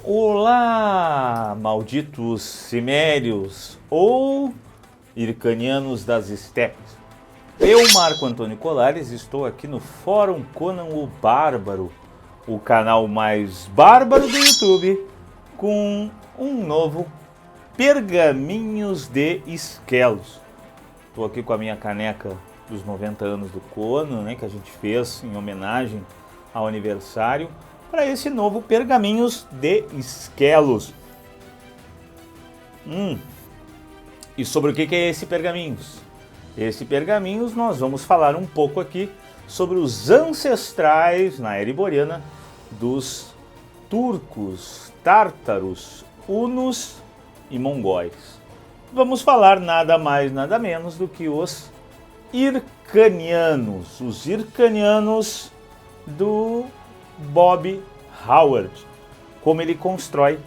Olá, malditos cimérios ou hircanianos das estepes. Eu, Marco Antônio Colares, estou aqui no Fórum Conan o Bárbaro, o canal mais bárbaro do YouTube, com um novo Pergaminhos de Esquelos. Estou aqui com a minha caneca dos 90 anos do Conan, né, que a gente fez em homenagem ao aniversário, para esse novo Pergaminhos de Esquelos. E sobre o que é esse Pergaminhos? Esse Pergaminhos nós vamos falar um pouco aqui sobre os ancestrais na era iboriana dos turcos, tártaros, hunos e mongóis. Vamos falar nada mais, nada menos do que os hircanianos, do Bob Howard, como ele constrói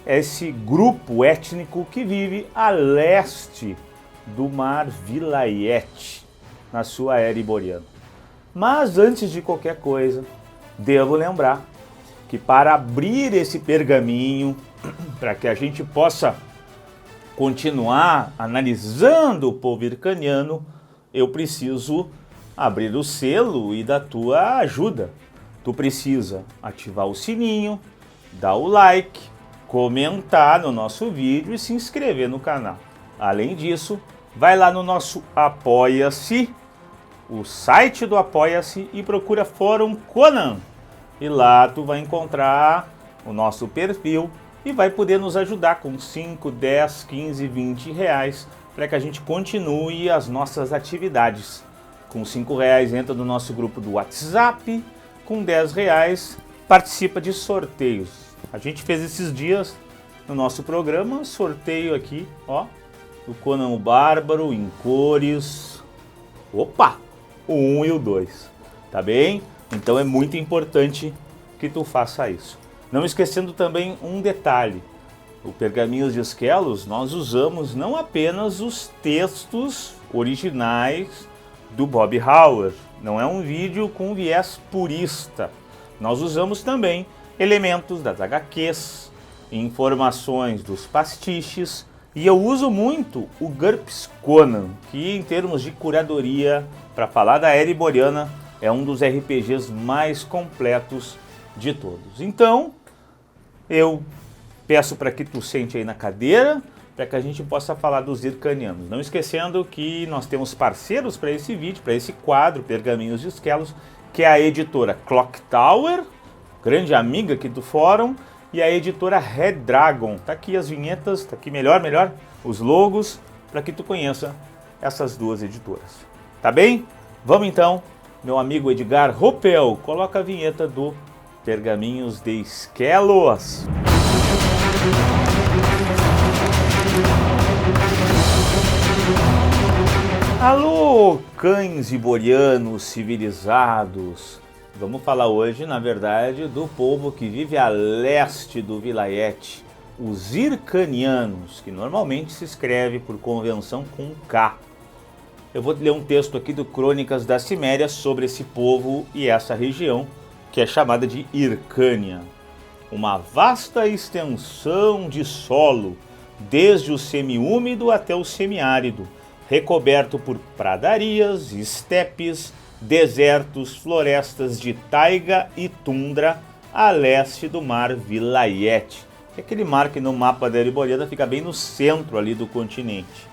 esse grupo étnico que vive a leste do Mar Vilayet, na sua era iboriana. Mas antes de qualquer coisa, devo lembrar que para abrir esse pergaminho, para que a gente possa continuar analisando o povo hircaniano, eu preciso abrir o selo e da tua ajuda. Tu precisa ativar o sininho, dar o like, comentar no nosso vídeo e se inscrever no canal. Além disso, vai lá no nosso Apoia-se, o site do Apoia-se, e procura Fórum Conan. E lá tu vai encontrar o nosso perfil e vai poder nos ajudar com 5, 10, 15, 20 reais para que a gente continue as nossas atividades. Com 5 reais entra no nosso grupo do WhatsApp, com 10 reais participa de sorteios. A gente fez esses dias no nosso programa sorteio aqui, ó, do Conan o Bárbaro em cores. Opa! O 1 e o 2, tá bem? Então é muito importante que tu faça isso. Não esquecendo também um detalhe. O Pergaminhos de Esquelos nós usamos não apenas os textos originais do Bob Howard. Não é um vídeo com viés purista. Nós usamos também elementos das HQs, informações dos pastiches, e eu uso muito o GURPS Conan, que em termos de curadoria, para falar da era iboriana, é um dos RPGs mais completos de todos. Então, eu peço para que tu sente aí na cadeira, para que a gente possa falar dos hircanianos. Não esquecendo que nós temos parceiros para esse vídeo, para esse quadro, Pergaminhos de Esquelos, que é a editora Clock Tower, grande amiga aqui do fórum, e a editora Red Dragon. Tá aqui as vinhetas, tá aqui melhor, os logos, para que tu conheça essas duas editoras. Tá bem? Vamos então, meu amigo Edgar Ropel, coloca a vinheta do Pergaminhos de Esquelos. Alô, cães iborianos civilizados! Vamos falar hoje, na verdade, do povo que vive a leste do Vilayet, os hircanianos, que normalmente se escreve por convenção com K. Eu vou ler um texto aqui do Crônicas da Ciméria sobre esse povo e essa região, que é chamada de Hircânia. Uma vasta extensão de solo, desde o semiúmido até o semiárido, recoberto por pradarias, estepes, desertos, florestas de taiga e tundra a leste do Mar Vilayet, que é aquele mar que no mapa da era iboriana fica bem no centro ali do continente.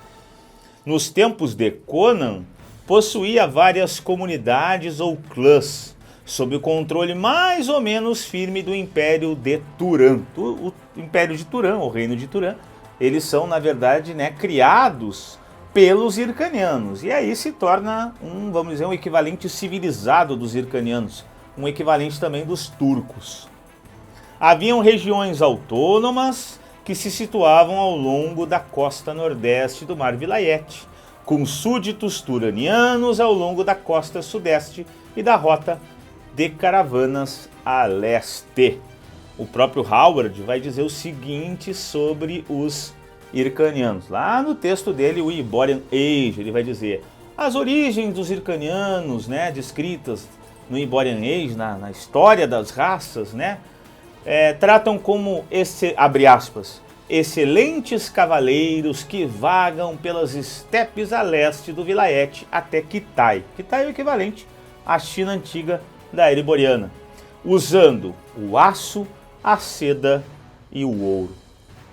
Nos tempos de Conan, possuía várias comunidades ou clãs, sob o controle mais ou menos firme do Império de Turan. O Império de Turan, o Reino de Turan, eles são, na verdade, criados pelos hircanianos. E aí se torna vamos dizer, um equivalente civilizado dos hircanianos, um equivalente também dos turcos. Haviam regiões autônomas que se situavam ao longo da costa nordeste do Mar Vilayet, com súditos turanianos ao longo da costa sudeste e da rota de caravanas a leste. O próprio Howard vai dizer o seguinte sobre os hircanianos. Lá no texto dele, o Iborian Age, ele vai dizer: as origens dos hircanianos, descritas no Iborian Age, na história das raças, tratam como, abre aspas, excelentes cavaleiros que vagam pelas estepes a leste do Vilayet até Kitai. Kitai é o equivalente à China antiga da era iboriana, usando o aço, a seda e o ouro.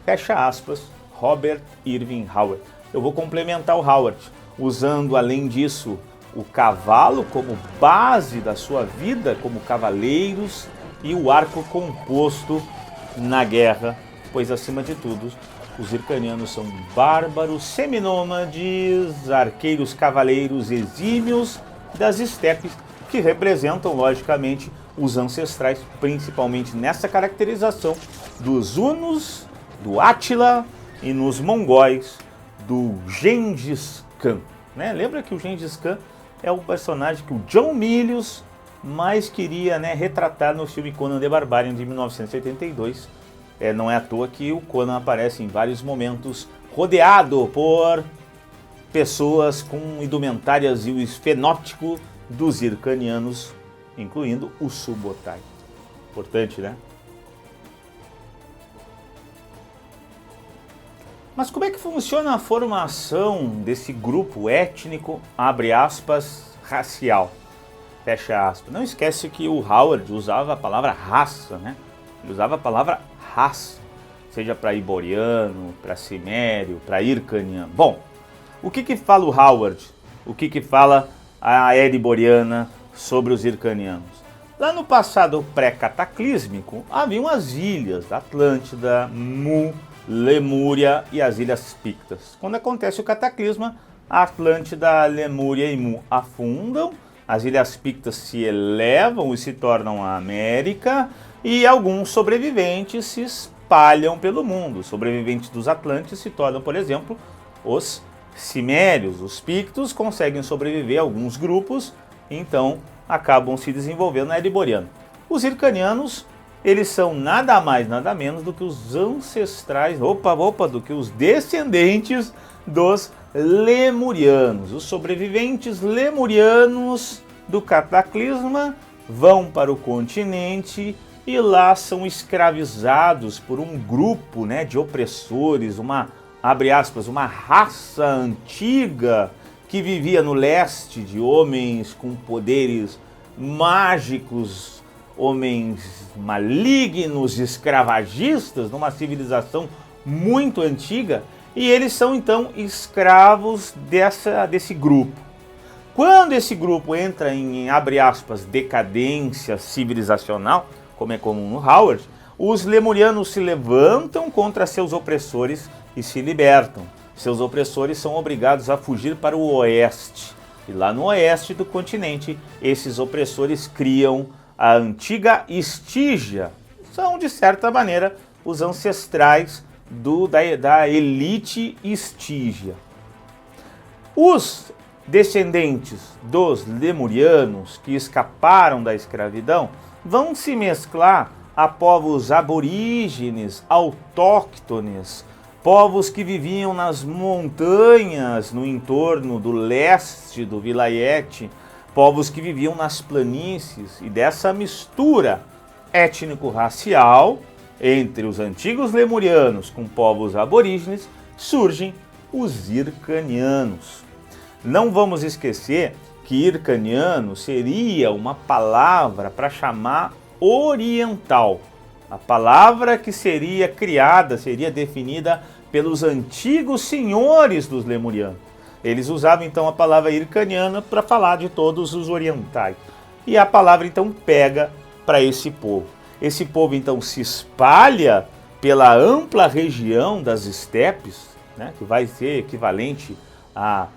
Fecha aspas, Robert Irving Howard. Eu vou complementar o Howard, usando além disso o cavalo como base da sua vida como cavaleiros e o arco composto na guerra, pois acima de tudo os hircanianos são bárbaros, seminômades, arqueiros cavaleiros exímios das estepes, que representam logicamente os ancestrais, principalmente nessa caracterização dos hunos, do Átila e nos mongóis do Gengis Khan. Lembra que o Gengis Khan é o personagem que o John Milius mais queria retratar no filme Conan the Barbarian de 1982. Não é à toa que o Conan aparece em vários momentos rodeado por pessoas com indumentárias e o fenótipo dos hircanianos, incluindo o Subotai. Importante, né? Mas como é que funciona a formação desse grupo étnico, abre aspas, racial, fecha aspas? Não esquece que o Howard usava a palavra raça, Ele usava a palavra raça, seja para iboriano, para cimério, para hircaniano. Bom, o que fala o Howard? O que fala a era iboriana sobre os hircanianos? Lá no passado pré-cataclísmico, haviam as ilhas Atlântida, Mu, Lemúria e as Ilhas Pictas. Quando acontece o cataclisma, a Atlântida, Lemúria e Mu afundam, as Ilhas Pictas se elevam e se tornam a América, e alguns sobreviventes se espalham pelo mundo. Os sobreviventes dos Atlantes se tornam, por exemplo, os cimérios. Os pictos conseguem sobreviver a alguns grupos, então acabam se desenvolvendo na era iboriana. Os hircanianos, eles são nada mais, nada menos do que os ancestrais, do que os descendentes dos lemurianos. Os sobreviventes lemurianos do cataclisma vão para o continente e lá são escravizados por um grupo de opressores, abre aspas, uma raça antiga que vivia no leste, de homens com poderes mágicos, homens malignos, escravagistas, numa civilização muito antiga, e eles são então escravos desse grupo. Quando esse grupo entra em, abre aspas, decadência civilizacional, como é comum no Howard, os lemurianos se levantam contra seus opressores e se libertam. Seus opressores são obrigados a fugir para o oeste. E lá no oeste do continente, esses opressores criam a antiga Estígia. São, de certa maneira, os ancestrais da elite Estígia. Os descendentes dos lemurianos que escaparam da escravidão vão se mesclar a povos aborígenes, autóctones, povos que viviam nas montanhas no entorno do leste do Vilayet, povos que viviam nas planícies, e dessa mistura étnico-racial entre os antigos lemurianos com povos aborígenes surgem os hircanianos. Não vamos esquecer que hircaniano seria uma palavra para chamar oriental. A palavra que seria criada, seria definida pelos antigos senhores dos lemurianos. Eles usavam então a palavra hircaniana para falar de todos os orientais. E a palavra então pega para esse povo. Esse povo então se espalha pela ampla região das estepes, que vai ser equivalente a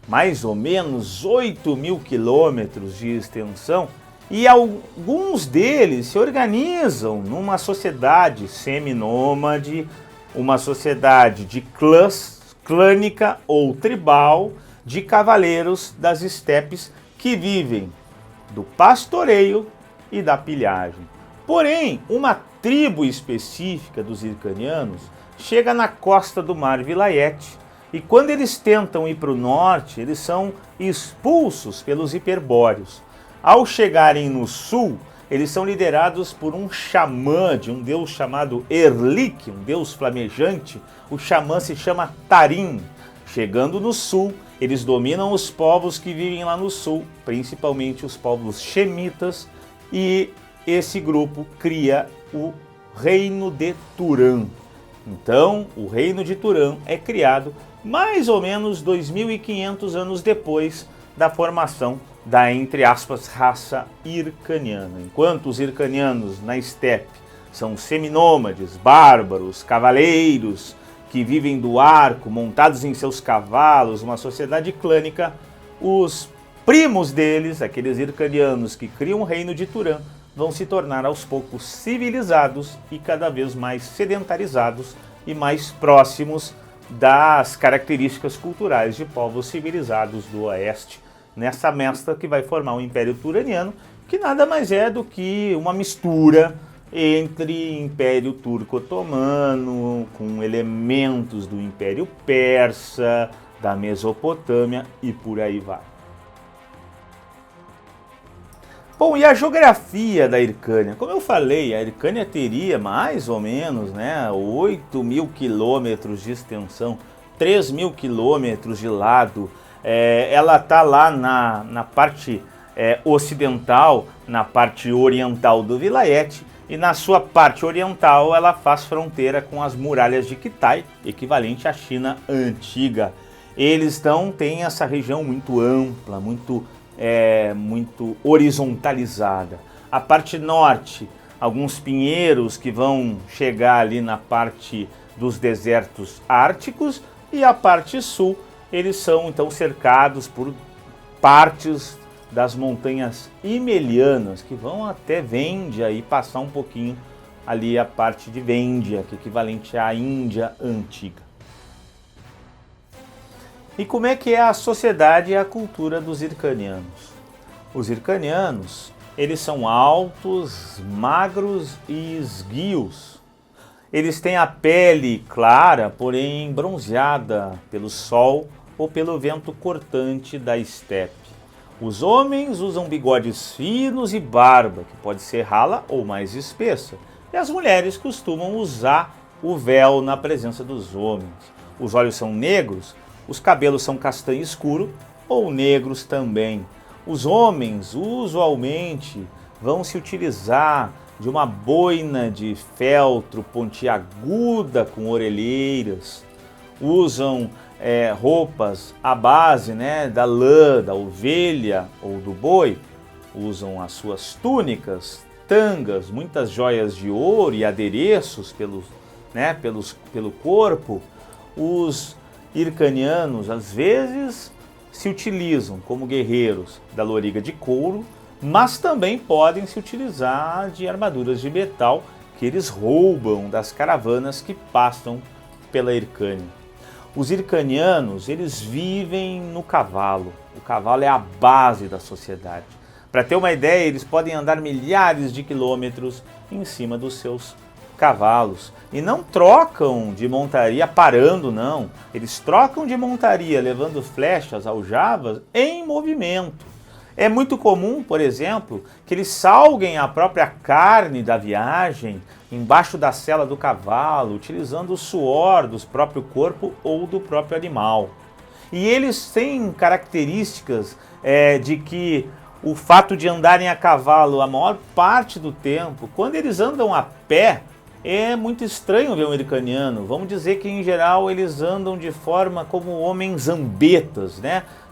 mais ou menos 8.000 quilômetros de extensão, e alguns deles se organizam numa sociedade seminômade, uma sociedade de clânica ou tribal de cavaleiros das estepes que vivem do pastoreio e da pilhagem. Porém, uma tribo específica dos hircanianos chega na costa do Mar Vilayet, e quando eles tentam ir para o norte, eles são expulsos pelos hiperbóreos. Ao chegarem no sul, eles são liderados por um xamã de um deus chamado Erlik, um deus flamejante. O xamã se chama Tarim. Chegando no sul, eles dominam os povos que vivem lá no sul, principalmente os povos xemitas, e esse grupo cria o reino de Turan. Então, o reino de Turan é criado mais ou menos 2.500 anos depois da formação da, entre aspas, raça hircaniana. Enquanto os hircanianos na estepe são seminômades, bárbaros, cavaleiros, que vivem do arco, montados em seus cavalos, uma sociedade clânica, os primos deles, aqueles hircanianos que criam o reino de Turan, vão se tornar aos poucos civilizados e cada vez mais sedentarizados e mais próximos das características culturais de povos civilizados do Oeste, nessa mescla que vai formar o Império Turaniano, que nada mais é do que uma mistura entre Império Turco-Otomano, com elementos do Império Persa, da Mesopotâmia e por aí vai. Bom, e a geografia da Hircânia? Como eu falei, a Hircânia teria mais ou menos 8.000 quilômetros de extensão, 3.000 quilômetros de lado. Ela está lá na parte ocidental, na parte oriental do vilayete, e na sua parte oriental ela faz fronteira com as muralhas de Kitai, equivalente à China antiga. Eles têm essa região muito ampla, muito horizontalizada. A parte norte, alguns pinheiros que vão chegar ali na parte dos desertos árticos, e a parte sul, eles são então cercados por partes das montanhas himelianas, que vão até Vêndia e passar um pouquinho ali a parte de Vêndia, que é equivalente à Índia antiga. E como é que é a sociedade e a cultura dos hircanianos? Os hircanianos, eles são altos, magros e esguios. Eles têm a pele clara, porém bronzeada pelo sol ou pelo vento cortante da estepe. Os homens usam bigodes finos e barba, que pode ser rala ou mais espessa. E as mulheres costumam usar o véu na presença dos homens. Os olhos são negros, os cabelos são castanho escuro ou negros também. Os homens usualmente vão se utilizar de uma boina de feltro pontiaguda com orelheiras. Usam roupas à base da lã, da ovelha ou do boi. Usam as suas túnicas, tangas, muitas joias de ouro e adereços pelo corpo. Os hircanianos às vezes se utilizam como guerreiros da loriga de couro, mas também podem se utilizar de armaduras de metal que eles roubam das caravanas que passam pela Hircânia. Os hircanianos, eles vivem no cavalo. O cavalo é a base da sociedade. Para ter uma ideia, eles podem andar milhares de quilômetros em cima dos seus cavalos. E não trocam de montaria parando, não. Eles trocam de montaria levando flechas, aljavas, em movimento. É muito comum, por exemplo, que eles salguem a própria carne da viagem embaixo da sela do cavalo, utilizando o suor do próprio corpo ou do próprio animal. E eles têm características de que o fato de andarem a cavalo a maior parte do tempo, quando eles andam a pé, é muito estranho ver um hircaniano. Vamos dizer que, em geral, eles andam de forma como homens zambetas,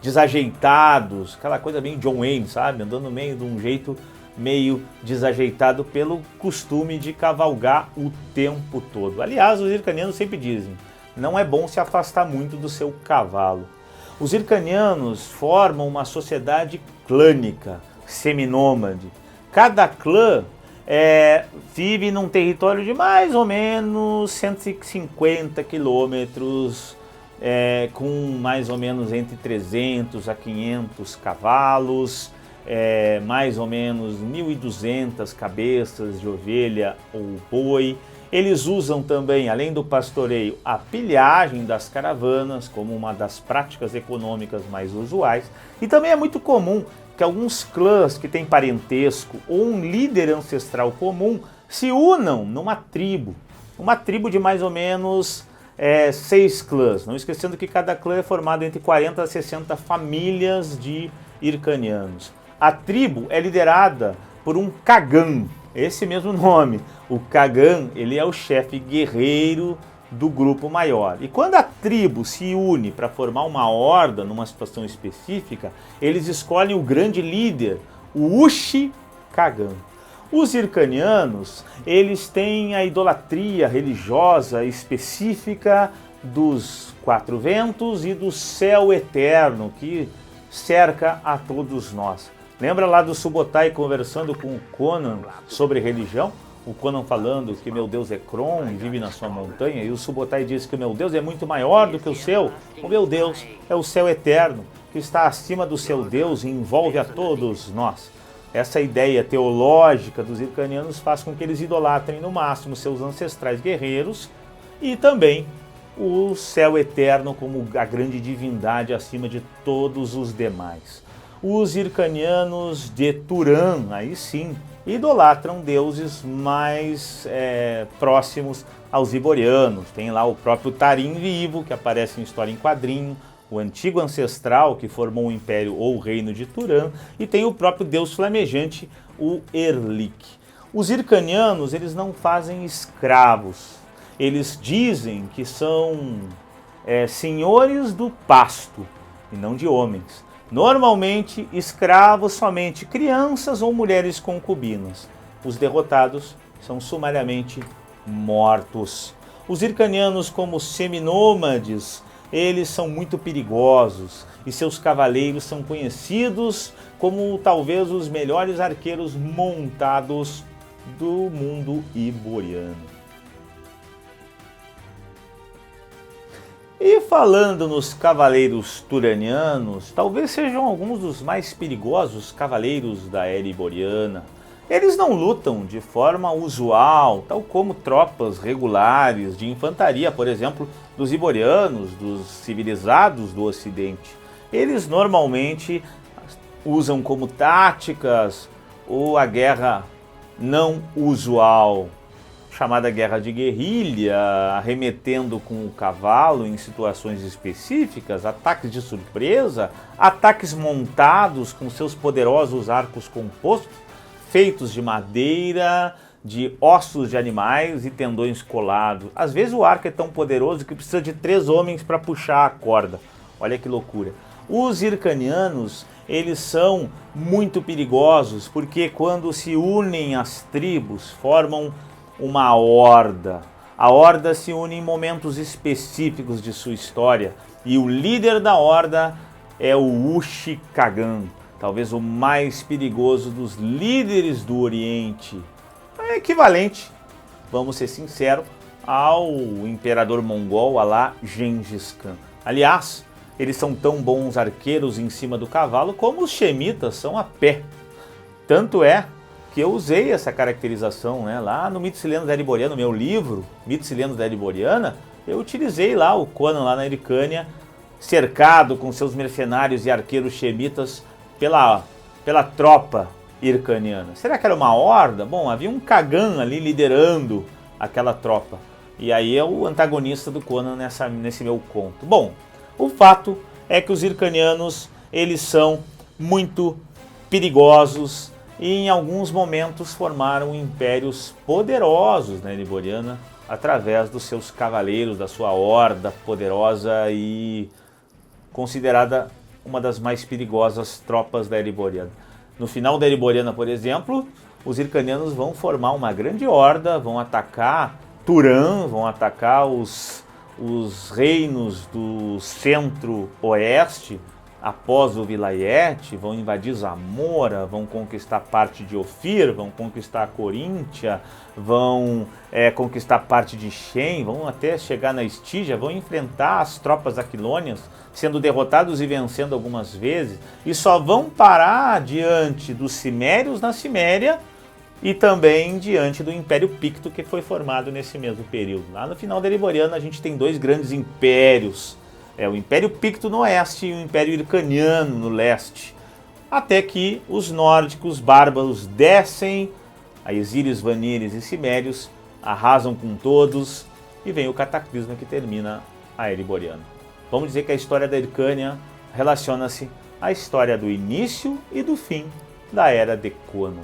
desajeitados, aquela coisa meio John Wayne, sabe? Andando meio de um jeito meio desajeitado pelo costume de cavalgar o tempo todo. Aliás, os hircanianos sempre dizem, não é bom se afastar muito do seu cavalo. Os hircanianos formam uma sociedade clânica, seminômade. Cada clã vive num território de mais ou menos 150 quilômetros, com mais ou menos entre 300 a 500 cavalos, mais ou menos 1.200 cabeças de ovelha ou boi. Eles usam também, além do pastoreio, a pilhagem das caravanas como uma das práticas econômicas mais usuais. E também é muito comum que alguns clãs que têm parentesco ou um líder ancestral comum se unam numa tribo. Uma tribo de mais ou menos 6 clãs. Não esquecendo que cada clã é formado entre 40 a 60 famílias de Hircanianos. A tribo é liderada por um Kagan, esse mesmo nome. O Kagan, ele é o chefe guerreiro do grupo maior. E quando a tribo se une para formar uma horda numa situação específica, eles escolhem o grande líder, o Ushi Kagan. Os Hircanianos, eles têm a idolatria religiosa específica dos 4 ventos e do céu eterno que cerca a todos nós. Lembra lá do Subotai conversando com o Conan sobre religião? O Conan falando que meu Deus é Kron e vive na sua montanha, e o Subotai diz que o meu Deus é muito maior do que o seu. O meu Deus é o céu eterno, que está acima do seu Deus e envolve a todos nós. Essa ideia teológica dos Hircanianos faz com que eles idolatrem no máximo seus ancestrais guerreiros e também o céu eterno como a grande divindade acima de todos os demais. Os Hircanianos de Turan, aí sim, idolatram deuses mais próximos aos iborianos. Tem lá o próprio Tarim vivo, que aparece em história em quadrinho, o antigo ancestral que formou o império ou o reino de Turan, e tem o próprio deus flamejante, o Erlik. Os Hircanianos, eles não fazem escravos. Eles dizem que são senhores do pasto e não de homens. Normalmente, escravos somente crianças ou mulheres concubinas. Os derrotados são sumariamente mortos. Os Hircanianos, como seminômades, eles são muito perigosos e seus cavaleiros são conhecidos como talvez os melhores arqueiros montados do mundo iboriano. E falando nos cavaleiros turanianos, talvez sejam alguns dos mais perigosos cavaleiros da era iboriana. Eles não lutam de forma usual, tal como tropas regulares de infantaria, por exemplo, dos iborianos, dos civilizados do Ocidente. Eles normalmente usam como táticas ou a guerra não usual, chamada guerra de guerrilha, arremetendo com o cavalo em situações específicas, ataques de surpresa, ataques montados com seus poderosos arcos compostos, feitos de madeira, de ossos de animais e tendões colados. Às vezes o arco é tão poderoso que precisa de 3 homens para puxar a corda. Olha que loucura. Os Hircanianos, eles são muito perigosos porque quando se unem às tribos, formam uma horda. A horda se une em momentos específicos de sua história e o líder da horda é o Ushi Kagan, talvez o mais perigoso dos líderes do Oriente. É equivalente, vamos ser sinceros, ao imperador mongol Alá Gengis Khan. Aliás, eles são tão bons arqueiros em cima do cavalo como os Shemitas são a pé. Tanto é que eu usei essa caracterização lá no Mitos e Lendas da Era Iboriana, no meu livro Mitos e Lendas da Era Iboriana, eu utilizei lá o Conan lá na Hircânia, cercado com seus mercenários e arqueiros Shemitas pela tropa hircaniana. Será que era uma horda? Bom, havia um Kagan ali liderando aquela tropa. E aí é o antagonista do Conan nesse meu conto. Bom, o fato é que os hircanianos, eles são muito perigosos e em alguns momentos formaram impérios poderosos na Era Iboriana através dos seus cavaleiros, da sua horda poderosa e considerada uma das mais perigosas tropas da Era Iboriana. No final da Era Iboriana, por exemplo, os hircanianos vão formar uma grande horda, vão atacar Turan, vão atacar os reinos do centro-oeste, após o Vilayet, vão invadir Zamora, vão conquistar parte de Ofir, vão conquistar Coríntia, vão conquistar parte de Shem, vão até chegar na Estígia, vão enfrentar as tropas aquilônias, sendo derrotados e vencendo algumas vezes, e só vão parar diante dos Cimérios na Ciméria e também diante do Império Picto, que foi formado nesse mesmo período. Lá no final da Era Iboriana a gente tem 2 grandes impérios, o Império Picto no oeste e o Império Hircaniano no leste. até que os nórdicos bárbaros descem a Exílios, Vanires e Cimérios, arrasam com todos e vem o cataclisma que termina a Era Iboriana. Vamos dizer que a história da Hircânia relaciona-se à história do início e do fim da Era de Conon.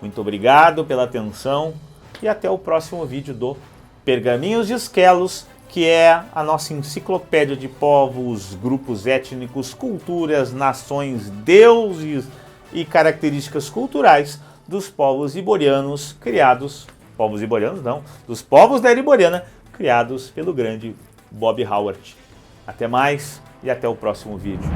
Muito obrigado pela atenção e até o próximo vídeo do Pergaminhos de Esquelos, que é a nossa enciclopédia de povos, grupos étnicos, culturas, nações, deuses e características culturais dos povos iborianos criados, povos iborianos não, dos povos da Era Iboriana criados pelo grande Bob Howard. Até mais e até o próximo vídeo.